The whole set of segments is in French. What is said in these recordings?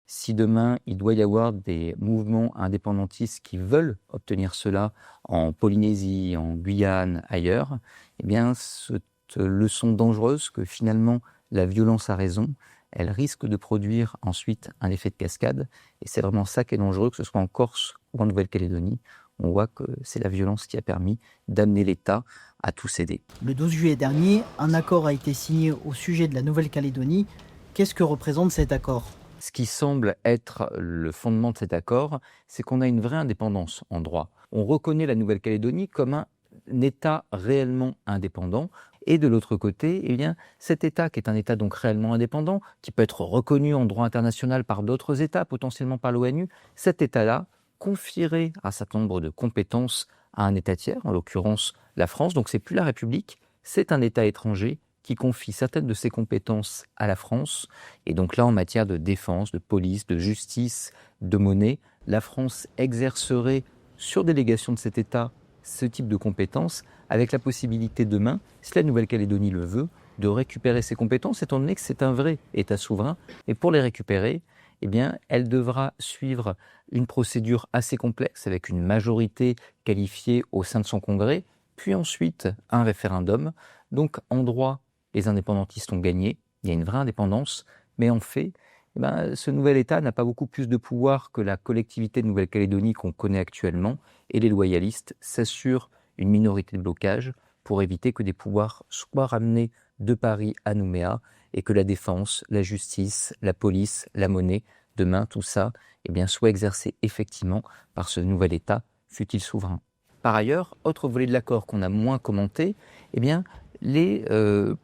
Si demain, il doit y avoir des mouvements indépendantistes qui veulent obtenir cela en Polynésie, en Guyane, ailleurs, eh bien, cette leçon dangereuse que finalement la violence a raison, elle risque de produire ensuite un effet de cascade. Et c'est vraiment ça qui est dangereux, que ce soit en Corse ou en Nouvelle-Calédonie. On voit que c'est la violence qui a permis d'amener l'État à tout céder. Le 12 juillet dernier, un accord a été signé au sujet de la Nouvelle-Calédonie. Qu'est-ce que représente cet accord ? Ce qui semble être le fondement de cet accord, c'est qu'on a une vraie indépendance en droit. On reconnaît la Nouvelle-Calédonie comme un État réellement indépendant. Et de l'autre côté, eh bien, cet État qui est un État donc réellement indépendant, qui peut être reconnu en droit international par d'autres États, potentiellement par l'ONU, cet État-là confierait un certain nombre de compétences à un État tiers, en l'occurrence la France. Donc c'est plus la République, c'est un État étranger qui confie certaines de ses compétences à la France. Et donc là, en matière de défense, de police, de justice, de monnaie, la France exercerait sur délégation de cet État ce type de compétences, avec la possibilité demain, si la Nouvelle-Calédonie le veut, de récupérer ces compétences, étant donné que c'est un vrai État souverain. Et pour les récupérer, eh bien, elle devra suivre une procédure assez complexe, avec une majorité qualifiée au sein de son congrès, puis ensuite un référendum. Donc en droit, les indépendantistes ont gagné, il y a une vraie indépendance, mais en fait, eh ben, ce nouvel État n'a pas beaucoup plus de pouvoir que la collectivité de Nouvelle-Calédonie qu'on connaît actuellement, et les loyalistes s'assurent une minorité de blocage pour éviter que des pouvoirs soient ramenés de Paris à Nouméa, et que la défense, la justice, la police, la monnaie, demain, tout ça, eh bien, soit exercé effectivement par ce nouvel État, fût-il souverain. Par ailleurs, autre volet de l'accord qu'on a moins commenté, eh bien, les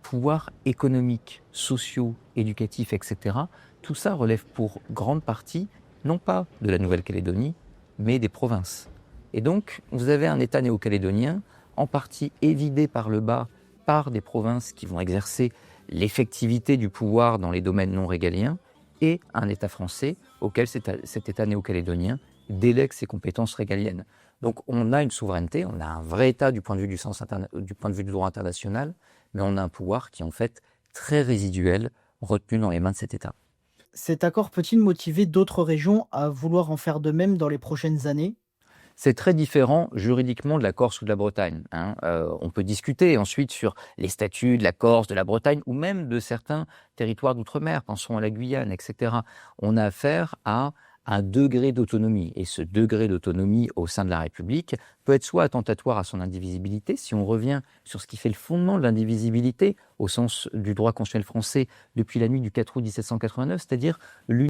pouvoirs économiques, sociaux, éducatifs, etc., tout ça relève pour grande partie, non pas de la Nouvelle-Calédonie, mais des provinces. Et donc, vous avez un État néo-calédonien, en partie évidé par le bas, par des provinces qui vont exercer l'effectivité du pouvoir dans les domaines non régaliens, et un État français auquel cet État néo-calédonien délègue ses compétences régaliennes. Donc on a une souveraineté, on a un vrai État du point de vue du point de vue du droit international, mais on a un pouvoir qui est en fait très résiduel, retenu dans les mains de cet État. Cet accord peut-il motiver d'autres régions à vouloir en faire de même dans les prochaines années ? C'est très différent juridiquement de la Corse ou de la Bretagne. On peut discuter ensuite sur les statuts de la Corse, de la Bretagne ou même de certains territoires d'outre-mer, pensons à la Guyane, etc. On a affaire à un degré d'autonomie. Et ce degré d'autonomie au sein de la République peut être soit attentatoire à son indivisibilité, si on revient sur ce qui fait le fondement de l'indivisibilité au sens du droit constitutionnel français depuis la nuit du 4 août 1789, c'est-à-dire